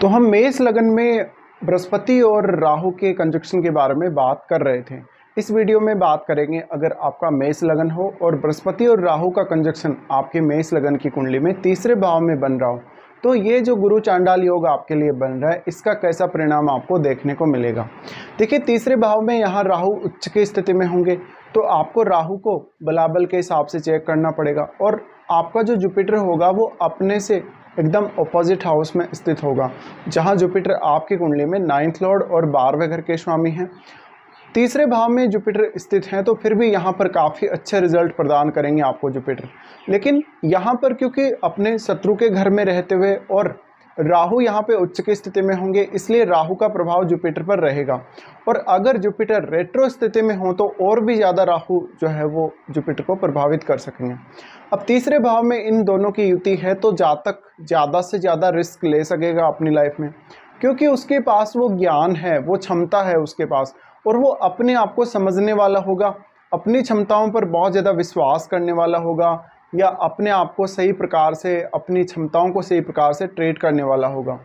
तो हम मेष लगन में बृहस्पति और राहु के कंजक्शन के बारे में बात कर रहे थे। इस वीडियो में बात करेंगे अगर आपका मेष लगन हो और बृहस्पति और राहु का कंजक्शन आपके मेष लगन की कुंडली में तीसरे भाव में बन रहा हो, तो ये जो गुरु चांडाल योग आपके लिए बन रहा है, इसका कैसा परिणाम आपको देखने को मिलेगा। देखिए, तीसरे भाव में यहाँ राहु उच्च की स्थिति में होंगे, तो आपको राहु को बलाबल के हिसाब से चेक करना पड़ेगा। और आपका जो जुपिटर होगा वो अपने से एकदम ऑपोजिट हाउस में स्थित होगा, जहां जुपिटर आपकी कुंडली में 9th लॉर्ड और 12वें घर के स्वामी हैं। तीसरे भाव में जुपिटर स्थित हैं, तो फिर भी यहाँ पर काफ़ी अच्छे रिजल्ट प्रदान करेंगे आपको जुपिटर। लेकिन यहाँ पर क्योंकि अपने शत्रु के घर में रहते हुए और राहु यहाँ पे उच्च की स्थिति में होंगे, इसलिए राहु का प्रभाव जुपिटर पर रहेगा। और अगर जुपिटर रेट्रो स्थिति में हो तो और भी ज़्यादा राहु जो है वो जुपिटर को प्रभावित कर सकेंगे। अब तीसरे भाव में इन दोनों की युति है, तो जातक ज़्यादा से ज़्यादा रिस्क ले सकेगा अपनी लाइफ में, क्योंकि उसके पास वो ज्ञान है, वो क्षमता है उसके पास, और वो अपने आप को समझने वाला होगा, अपनी क्षमताओं पर बहुत ज़्यादा विश्वास करने वाला होगा, या अपने आप को सही प्रकार से, अपनी क्षमताओं को सही प्रकार से ट्रीट करने वाला होगा।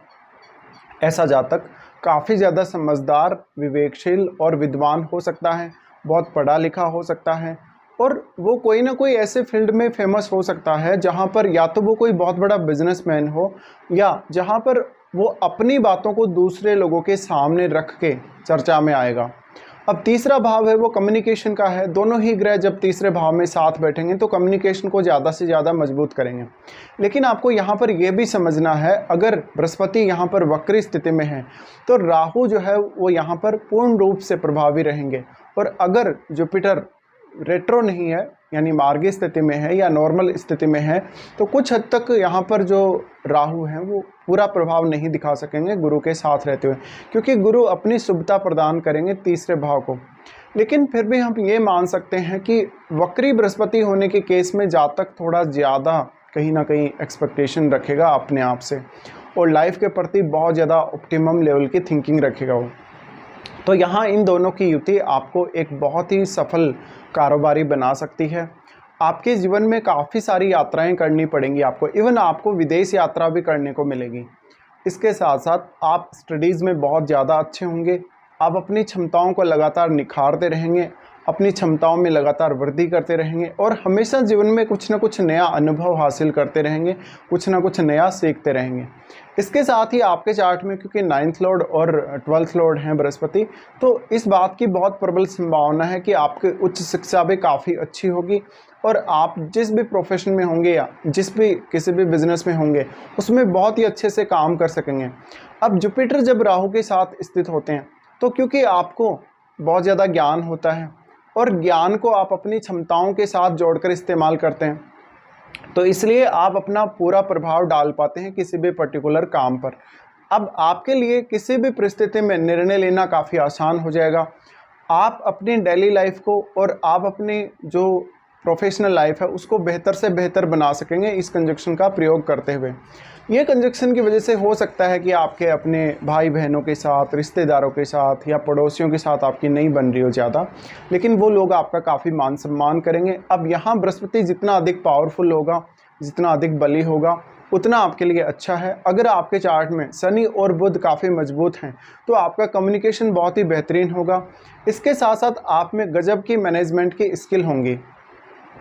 ऐसा जातक काफ़ी ज़्यादा समझदार, विवेकशील और विद्वान हो सकता है, बहुत पढ़ा लिखा हो सकता है, और वो कोई ना कोई ऐसे फील्ड में फेमस हो सकता है जहाँ पर या तो वो कोई बहुत बड़ा बिजनेसमैन हो, या जहाँ पर वो अपनी बातों को दूसरे लोगों के सामने रख के चर्चा में आएगा। अब तीसरा भाव है वो कम्युनिकेशन का है। दोनों ही ग्रह जब तीसरे भाव में साथ बैठेंगे तो कम्युनिकेशन को ज़्यादा से ज़्यादा मजबूत करेंगे। लेकिन आपको यहाँ पर यह भी समझना है, अगर बृहस्पति यहाँ पर वक्री स्थिति में है तो राहु जो है वो यहाँ पर पूर्ण रूप से प्रभावी रहेंगे। और अगर जुपिटर रेट्रो नहीं है, यानी मार्गी स्थिति में है या नॉर्मल स्थिति में है, तो कुछ हद तक यहाँ पर जो राहु हैं वो पूरा प्रभाव नहीं दिखा सकेंगे गुरु के साथ रहते हुए, क्योंकि गुरु अपनी शुभता प्रदान करेंगे तीसरे भाव को। लेकिन फिर भी हम ये मान सकते हैं कि वक्री बृहस्पति होने के केस में जातक थोड़ा ज़्यादा कहीं ना कहीं एक्सपेक्टेशन रखेगा अपने आप से, और लाइफ के प्रति बहुत ज़्यादा ऑप्टिमम लेवल की थिंकिंग रखेगा वो। तो यहाँ इन दोनों की युति आपको एक बहुत ही सफल कारोबारी बना सकती है। आपके जीवन में काफ़ी सारी यात्राएं करनी पड़ेंगी आपको, इवन आपको विदेश यात्रा भी करने को मिलेगी। इसके साथ साथ आप स्टडीज़ में बहुत ज़्यादा अच्छे होंगे, आप अपनी क्षमताओं को लगातार निखारते रहेंगे, अपनी क्षमताओं में लगातार वृद्धि करते रहेंगे, और हमेशा जीवन में कुछ ना कुछ नया अनुभव हासिल करते रहेंगे, कुछ ना कुछ नया सीखते रहेंगे। इसके साथ ही आपके चार्ट में क्योंकि 9th लॉर्ड और 12th लॉर्ड हैं बृहस्पति, तो इस बात की बहुत प्रबल संभावना है कि आपकी उच्च शिक्षा भी काफ़ी अच्छी होगी, और आप जिस भी प्रोफेशन में होंगे या किसी भी बिजनेस में होंगे उसमें बहुत ही अच्छे से काम कर सकेंगे। अब जुपिटर जब राहु के साथ स्थित होते हैं, तो क्योंकि आपको बहुत ज़्यादा ज्ञान होता है और ज्ञान को आप अपनी क्षमताओं के साथ जोड़कर इस्तेमाल करते हैं, तो इसलिए आप अपना पूरा प्रभाव डाल पाते हैं किसी भी पर्टिकुलर काम पर। अब आपके लिए किसी भी परिस्थिति में निर्णय लेना काफ़ी आसान हो जाएगा। आप अपनी डेली लाइफ को और आप अपनी जो प्रोफेशनल लाइफ है उसको बेहतर से बेहतर बना सकेंगे इस कंजक्शन का प्रयोग करते हुए। ये कंजक्शन की वजह से हो सकता है कि आपके अपने भाई बहनों के साथ, रिश्तेदारों के साथ या पड़ोसियों के साथ आपकी नहीं बन रही हो ज़्यादा, लेकिन वो लोग आपका काफ़ी मान सम्मान करेंगे। अब यहाँ बृहस्पति जितना अधिक पावरफुल होगा, जितना अधिक बली होगा, उतना आपके लिए अच्छा है। अगर आपके चार्ट में शनि और बुध काफ़ी मजबूत हैं तो आपका कम्युनिकेशन बहुत ही बेहतरीन होगा। इसके साथ साथ आप में गजब की मैनेजमेंट की स्किल होंगी,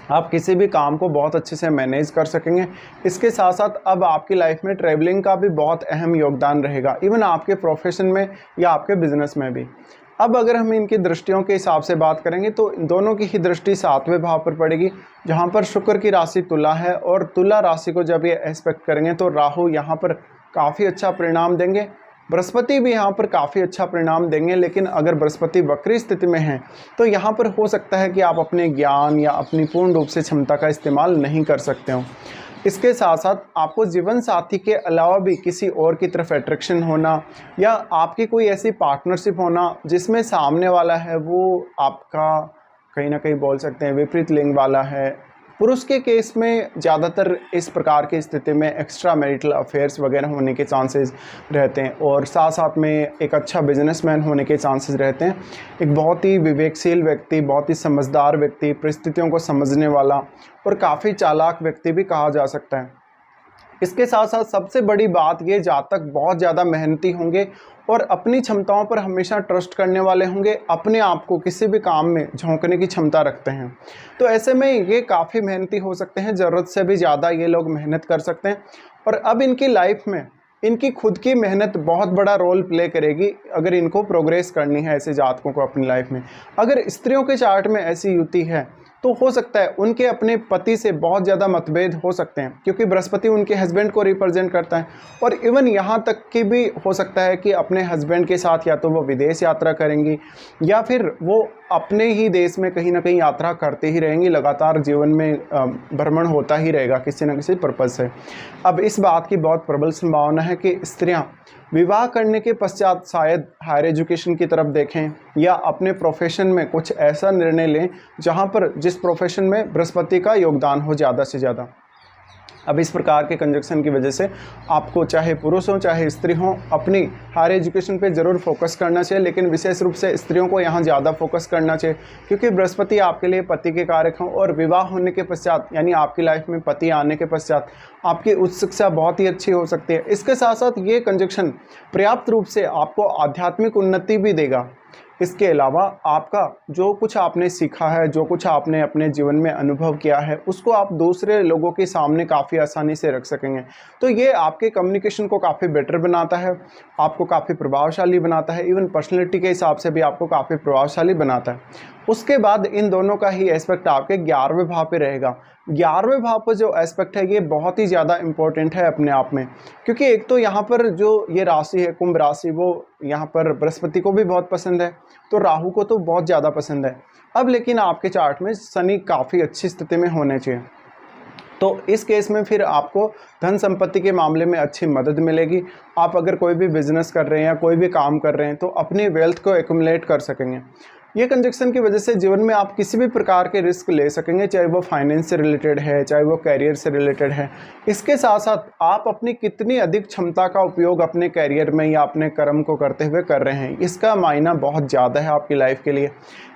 आप किसी भी काम को बहुत अच्छे से मैनेज कर सकेंगे। इसके साथ साथ अब आपकी लाइफ में ट्रैवलिंग का भी बहुत अहम योगदान रहेगा, इवन आपके प्रोफेशन में या आपके बिजनेस में भी। अब अगर हम इनकी दृष्टियों के हिसाब से बात करेंगे तो इन दोनों की ही दृष्टि 7वें भाव पर पड़ेगी, जहां पर शुक्र की राशि तुला है, और तुला राशि को जब ये एस्पेक्ट करेंगे तो राहु यहाँ पर काफ़ी अच्छा परिणाम देंगे, बृहस्पति भी यहाँ पर काफ़ी अच्छा परिणाम देंगे। लेकिन अगर बृहस्पति वक्री स्थिति में है तो यहाँ पर हो सकता है कि आप अपने ज्ञान या अपनी पूर्ण रूप से क्षमता का इस्तेमाल नहीं कर सकते हो। इसके साथ साथ आपको जीवन साथी के अलावा भी किसी और की तरफ अट्रैक्शन होना, या आपकी कोई ऐसी पार्टनरशिप होना जिसमें सामने वाला है वो आपका कहीं ना कहीं बोल सकते हैं विपरीत लिंग वाला है। पुरुष के केस में ज़्यादातर इस प्रकार की स्थिति में एक्स्ट्रा मैरिटल अफेयर्स वगैरह होने के चांसेस रहते हैं, और साथ साथ में एक अच्छा बिजनेसमैन होने के चांसेस रहते हैं। एक बहुत ही विवेकशील व्यक्ति, बहुत ही समझदार व्यक्ति, परिस्थितियों को समझने वाला और काफ़ी चालाक व्यक्ति भी कहा जा सकता है। इसके साथ साथ सबसे बड़ी बात ये, जातक बहुत ज़्यादा मेहनती होंगे और अपनी क्षमताओं पर हमेशा ट्रस्ट करने वाले होंगे, अपने आप को किसी भी काम में झोंकने की क्षमता रखते हैं। तो ऐसे में ये काफ़ी मेहनती हो सकते हैं, ज़रूरत से भी ज़्यादा ये लोग मेहनत कर सकते हैं। और अब इनकी लाइफ में इनकी खुद की मेहनत बहुत बड़ा रोल प्ले करेगी अगर इनको प्रोग्रेस करनी है ऐसे जातकों को अपनी लाइफ में। अगर स्त्रियों के चार्ट में ऐसी युति है तो हो सकता है उनके अपने पति से बहुत ज़्यादा मतभेद हो सकते हैं, क्योंकि बृहस्पति उनके हस्बैंड को रिप्रेजेंट करता है। और इवन यहाँ तक कि भी हो सकता है कि अपने हस्बैंड के साथ या तो वो विदेश यात्रा करेंगी या फिर वो अपने ही देश में कहीं ना कहीं यात्रा करते ही रहेंगी, लगातार जीवन में भ्रमण होता ही रहेगा किसी न किसी पर्पज़ से। अब इस बात की बहुत प्रबल संभावना है कि स्त्रियाँ विवाह करने के पश्चात शायद हायर एजुकेशन की तरफ देखें या अपने प्रोफेशन में कुछ ऐसा निर्णय लें जहां पर जिस प्रोफेशन में बृहस्पति का योगदान हो ज़्यादा से ज़्यादा। अब इस प्रकार के कंजक्शन की वजह से आपको चाहे पुरुष हो चाहे स्त्री हो अपनी हायर एजुकेशन पे ज़रूर फोकस करना चाहिए, लेकिन विशेष रूप से स्त्रियों को यहाँ ज़्यादा फोकस करना चाहिए, क्योंकि बृहस्पति आपके लिए पति के कारक हों और विवाह होने के पश्चात यानी आपकी लाइफ में पति आने के पश्चात आपकी उच्च शिक्षा बहुत ही अच्छी हो सकती है। इसके साथ साथ ये कंजक्शन पर्याप्त रूप से आपको आध्यात्मिक उन्नति भी देगा। इसके अलावा आपका जो कुछ आपने सीखा है, जो कुछ आपने अपने जीवन में अनुभव किया है, उसको आप दूसरे लोगों के सामने काफ़ी आसानी से रख सकेंगे। तो ये आपके कम्युनिकेशन को काफ़ी बेटर बनाता है, आपको काफ़ी प्रभावशाली बनाता है, इवन पर्सनैलिटी के हिसाब से भी आपको काफ़ी प्रभावशाली बनाता है। उसके बाद इन दोनों का ही एस्पेक्ट आपके 11वें भाव पे रहेगा। 11वें भाव पर जो एस्पेक्ट है ये बहुत ही ज़्यादा इम्पोर्टेंट है अपने आप में, क्योंकि एक तो यहाँ पर जो ये राशि है कुंभ राशि, वो यहाँ पर बृहस्पति को भी बहुत पसंद है, तो राहु को तो बहुत ज़्यादा पसंद है। अब लेकिन आपके चार्ट में शनि काफ़ी अच्छी स्थिति में होने चाहिए, तो इस केस में फिर आपको धन संपत्ति के मामले में अच्छी मदद मिलेगी। आप अगर कोई भी बिजनेस कर रहे हैं या कोई भी काम कर रहे हैं तो अपनी वेल्थ को एक्युमुलेट कर सकेंगे। ये कंजक्शन की वजह से जीवन में आप किसी भी प्रकार के रिस्क ले सकेंगे, चाहे वो फाइनेंस से रिलेटेड है, चाहे वो कैरियर से रिलेटेड है। इसके साथ साथ आप अपनी कितनी अधिक क्षमता का उपयोग अपने कैरियर में या अपने कर्म को करते हुए कर रहे हैं, इसका मायना बहुत ज़्यादा है आपकी लाइफ के लिए।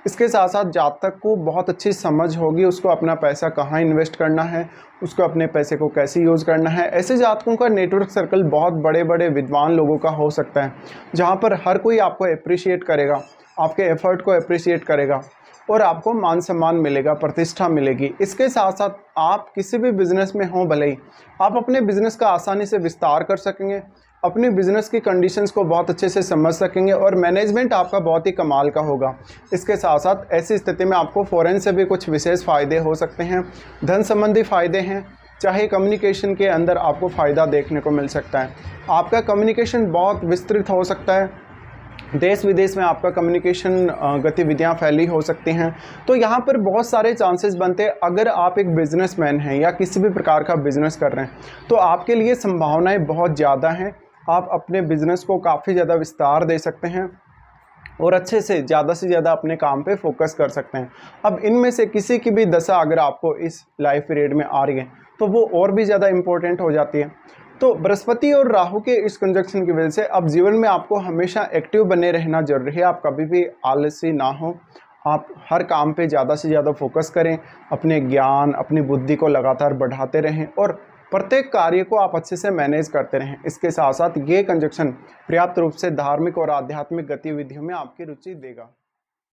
इसके साथ साथ जातक को बहुत अच्छी समझ होगी उसको अपना पैसा कहाँ इन्वेस्ट करना है, उसको अपने पैसे को कैसे यूज़ करना है। ऐसे जातकों का नेटवर्क सर्कल बहुत बड़े बड़े विद्वान लोगों का हो सकता है, जहाँ पर हर कोई आपको अप्रिशिएट करेगा, आपके एफर्ट को अप्रिशिएट करेगा और आपको मान सम्मान मिलेगा, प्रतिष्ठा मिलेगी। इसके साथ साथ आप किसी भी बिज़नेस में हों भले ही, आप अपने बिज़नेस का आसानी से विस्तार कर सकेंगे, अपने बिज़नेस की कंडीशंस को बहुत अच्छे से समझ सकेंगे और मैनेजमेंट आपका बहुत ही कमाल का होगा। इसके साथ साथ ऐसी स्थिति में आपको फॉरेन से भी कुछ विशेष फ़ायदे हो सकते हैं, धन संबंधी फ़ायदे हैं, चाहे कम्युनिकेशन के अंदर आपको फ़ायदा देखने को मिल सकता है। आपका कम्युनिकेशन बहुत विस्तृत हो सकता है, देश विदेश में आपका कम्युनिकेशन गतिविधियां फैली हो सकती हैं। तो यहाँ पर बहुत सारे चांसेस बनते हैं। अगर आप एक बिजनेसमैन हैं या किसी भी प्रकार का बिजनेस कर रहे हैं तो आपके लिए संभावनाएं बहुत ज़्यादा हैं। आप अपने बिजनेस को काफ़ी ज़्यादा विस्तार दे सकते हैं और अच्छे से ज़्यादा अपने काम पे फोकस कर सकते हैं। अब इनमें से किसी की भी दशा अगर आपको इस लाइफ पीरियड में आ रही है तो वो और भी ज़्यादा इम्पोर्टेंट हो जाती है। तो बृहस्पति और राहु के इस कंजक्शन की वजह से अब जीवन में आपको हमेशा एक्टिव बने रहना जरूरी है। आप कभी भी आलसी ना हो, आप हर काम पे ज़्यादा से ज़्यादा फोकस करें, अपने ज्ञान अपनी बुद्धि को लगातार बढ़ाते रहें और प्रत्येक कार्य को आप अच्छे से मैनेज करते रहें। इसके साथ साथ ये कंजक्शन पर्याप्त रूप से धार्मिक और आध्यात्मिक गतिविधियों में आपकी रुचि देगा।